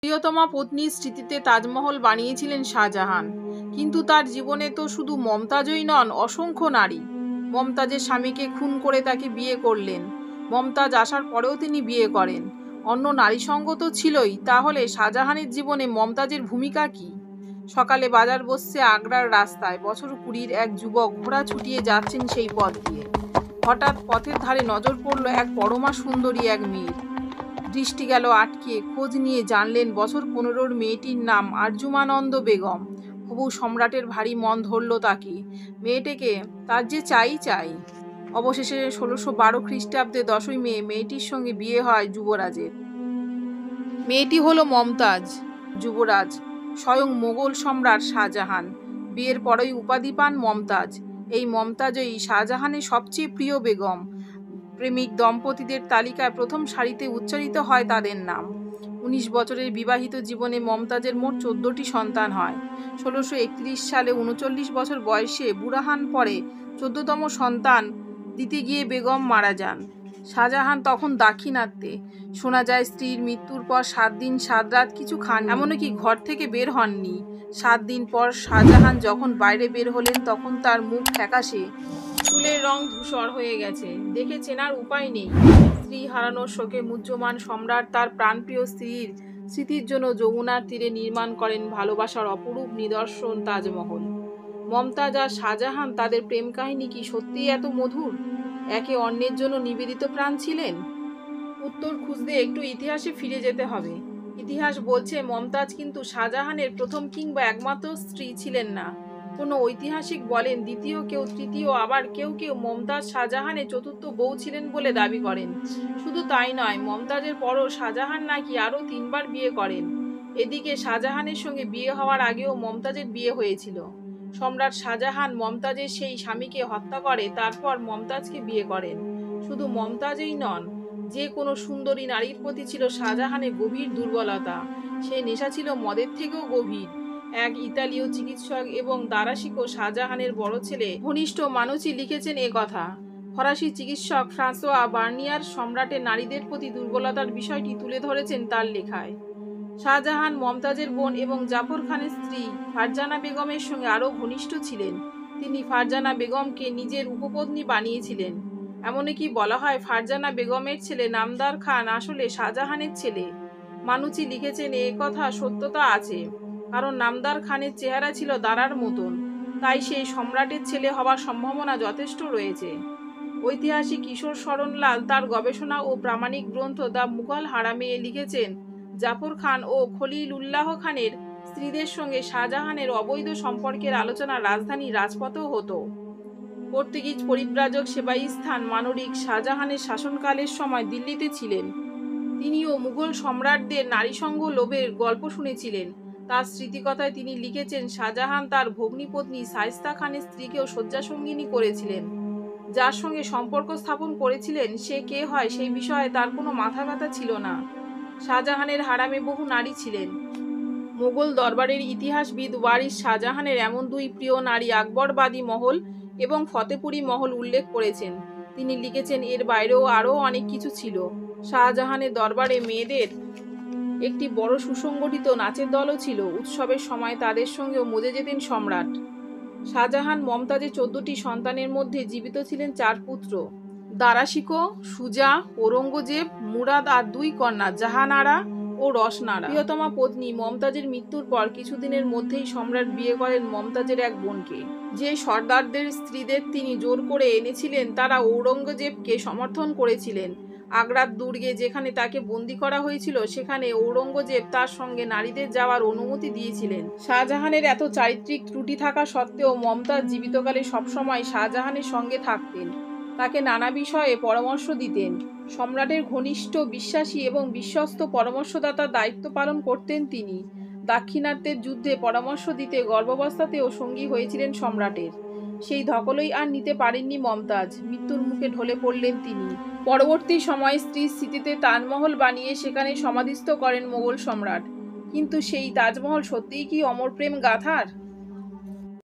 প্রিয়তমা পত্নীর স্মৃতিতে তাজমহল বানিয়েছিলেন শাহজাহান, কিন্তু তার জীবনে তো শুধু মমতাজই নন, অসংখ্য নারী। মমতাজের স্বামীকে খুন করে তাকে বিয়ে করলেন। মমতাজ আসার পরেও তিনি বিয়ে করেন। অন্য নারী সঙ্গ তো ছিলই, তাহলে শাহজাহানের জীবনে মমতাজের ভূমিকা কি? সকালে বাজার বসছে আগ্রার রাস্তায়। বছর 20-র এক যুবক ঘোড়া ছুটিয়ে যাচ্ছেন সেই পথ দিয়ে। হঠাৎ পথের ধারে নজর পড়ল এক পরমা সুন্দরী এক মেয়ের। দৃষ্টি গেল আটকে। খোঁজ নিয়ে জানলেন বছর 15-র মেয়েটির নাম আরজুমানন্দ বেগম। হবু সম্রাটের ভারী মন ধরল তাকে। মেয়েটিকে তার যে চাই। অবশেষে 1612 খ্রিস্টাব্দে 10ই মে মেয়েটির সঙ্গে বিয়ে হয় যুবরাজের। মেয়েটি হলো মমতাজ। যুবরাজ স্বয়ং মোগল সম্রাট শাহজাহান। বিয়ের পরেই উপাধি পান মমতাজ। এই মমতাজই শাহজাহানের সবচেয়ে প্রিয় বেগম। প্রেমিক দম্পতিদের তালিকায় প্রথম সারিতে উচ্চারিত হয় তাদের নাম। 19 বছরের বিবাহিত জীবনে মমতাজের মোট 14টি সন্তান হয়। 1631 সালে 39 বছর বয়সে বুড়াহান পরে 14তম সন্তান দিতে গিয়ে বেগম মারা যান। শাহজাহান তখন দাক্ষিণাত্যে। শোনা যায় স্ত্রীর মৃত্যুর পর 7 দিন 7 রাত কিছু খান, এমনকি ঘর থেকে বের হননি। 7 দিন পর শাহজাহান যখন বাইরে বের হলেন তখন তার মুখ ফ্যাকাশে, চুলের রং ধূসর হয়ে গেছে। দেখে চেনার উপায় নেই। স্ত্রী হারানোর শোকে মুহ্যমান সম্রাট তার প্রাণপ্রিয় স্ত্রীর স্মৃতির জন্য যমুনার তীরে নির্মাণ করেন ভালোবাসার অপরূপ নিদর্শন তাজমহল। মমতাজ আর শাহজাহান, তাদের প্রেম কাহিনী কি সত্যিই এত মধুর? একে অন্যের জন্য নিবেদিত প্রাণ ছিলেন? উত্তর খুঁজতে একটু ইতিহাসে ফিরে যেতে হবে। ইতিহাস বলছে মমতাজ কিন্তু শাহজাহানের প্রথম কিংবা একমাত্র স্ত্রী ছিলেন না। কোনো ঐতিহাসিক বলেন দ্বিতীয়, কেউ তৃতীয়, আবার কেউ মমতাজ শাহজাহানের চতুর্থ বউ ছিলেন বলে দাবি করেন। শুধু তাই নয়, মমতাজের পরও শাহজাহান নাকি আরও 3 বার বিয়ে করেন। এদিকে শাহজাহানের সঙ্গে বিয়ে হওয়ার আগেও মমতাজের বিয়ে হয়েছিল। সম্রাট শাহজাহান মমতাজের সেই স্বামীকে হত্যা করে তারপর মমতাজকে বিয়ে করেন। শুধু মমতাজই নন, যে কোনো সুন্দরী নারীর প্রতি ছিল শাহজাহানের গভীর দুর্বলতা। সেই নেশা ছিল মদের থেকেও গভীর। এক ইতালীয় চিকিৎসক এবং দারাশিকো শাহজাহানের বড় ছেলে ঘনিষ্ঠ মানুষই লিখেছেন এ কথা। ফরাসি চিকিৎসক ফ্রাঁসোয়া বার্নিয়ার সম্রাটের নারীদের প্রতি দুর্বলতার বিষয়টি তুলে ধরেছেন তার লেখায়। শাহজাহান মমতাজের বোন এবং জাফর খানের স্ত্রী ফারজানা বেগমের সঙ্গে আরও ঘনিষ্ঠ ছিলেন। তিনি ফারজানা বেগমকে নিজের উপপত্নী বানিয়েছিলেন। এমনকি বলা হয় ফারজানা বেগমের ছেলে নামদার খান আসলে শাহজাহানের ছেলে। মানুচি লিখেছেন এ কথা সত্যতা আছে, কারণ নামদার খানের চেহারা ছিল দারার মতন, তাই সেই সম্রাটের ছেলে হওয়ার সম্ভাবনা যথেষ্ট রয়েছে। ঐতিহাসিক কিশোর শরণলাল তার গবেষণা ও প্রামাণিক গ্রন্থ দ্য মুঘল হারামে লিখেছেন জাফর খান ও খলিলুল্লাহ খানের স্ত্রীদের সঙ্গে শাহজাহানের অবৈধ সম্পর্কের আলোচনা রাজধানী রাজপথেও হতো। পর্তুগিজ পরিব্রাজক সেবাইস্তান মানরিক শাহজাহানের শাসনকালের সময় দিল্লিতে ছিলেন। তিনিও মুঘল সম্রাটদের নারীসঙ্গ লোভের গল্প শুনেছিলেন। তার স্মৃতিকথায় তিনি লিখেছেন শাহজাহান তার ভগ্নিপত্নী শায়েস্তা খানের স্ত্রীকেও শয্যাসঙ্গিনী করেছিলেন। যার সঙ্গে সম্পর্ক স্থাপন করেছিলেন সে কে হয় সেই বিষয়ে তার কোনো মাথা ব্যথা ছিল না। শাহজাহানের হারামে বহু নারী ছিলেন। মোগল দরবারের ইতিহাসবিদ ওয়ারিস শাহজাহানের এমন 2 প্রিয় নারী আকবরবাদী মহল এবং ফতেপুরি মহল উল্লেখ করেছেন। তিনি লিখেছেন এর বাইরেও আরও অনেক কিছু ছিল। শাহজাহানের দরবারে মেয়েদের একটি বড় সুসংগঠিত নাচের দলও ছিল। উৎসবের সময় তাদের সঙ্গেও মজে যেতেন সম্রাট। শাহজাহান মমতাজের 14টি সন্তানের মধ্যে জীবিত ছিলেন 4 পুত্র, দারাশিকো, সুজা, ঔরঙ্গজেব, মুরাদ আর 2 কন্যা জাহানারা ও রসনারা। প্রিয়তমা পত্নী মমতাজের মৃত্যুর পর কিছুদিনের মধ্যেই সম্রাট বিয়ে করেন মমতাজের এক বোনকে। যে সর্দারদের স্ত্রীদের তিনি জোর করে এনেছিলেন তারা ঔরঙ্গজেবকে সমর্থন করেছিলেন। আগ্রার দুর্গে যেখানে তাকে বন্দী করা হয়েছিল সেখানে ঔরঙ্গজেব তার সঙ্গে নারীদের যাওয়ার অনুমতি দিয়েছিলেন। শাহজাহানের এত চারিত্রিক ত্রুটি থাকা সত্ত্বেও মমতাজ জীবিতকালে সবসময় শাহজাহানের সঙ্গে থাকতেন, তাকে নানা বিষয়ে পরামর্শ দিতেন। সম্রাটের ঘনিষ্ঠ, বিশ্বাসী এবং বিশ্বস্ত পরামর্শদাতার দায়িত্ব পালন করতেন তিনি। দাক্ষিণাত্যের যুদ্ধে পরামর্শ দিতে গর্ভাবস্থাতেও সঙ্গী হয়েছিলেন সম্রাটের। সেই ধকলই আর নিতে পারেননি মমতাজ। মৃত্যুর মুখে ঢলে পড়লেন তিনি। পরবর্তী সময়ে স্ত্রীর স্মৃতিতে তাজমহল বানিয়ে সেখানে সমাধিস্থ করেন মোগল সম্রাট। কিন্তু সেই তাজমহল সত্যিই কি অমর প্রেম গাথার?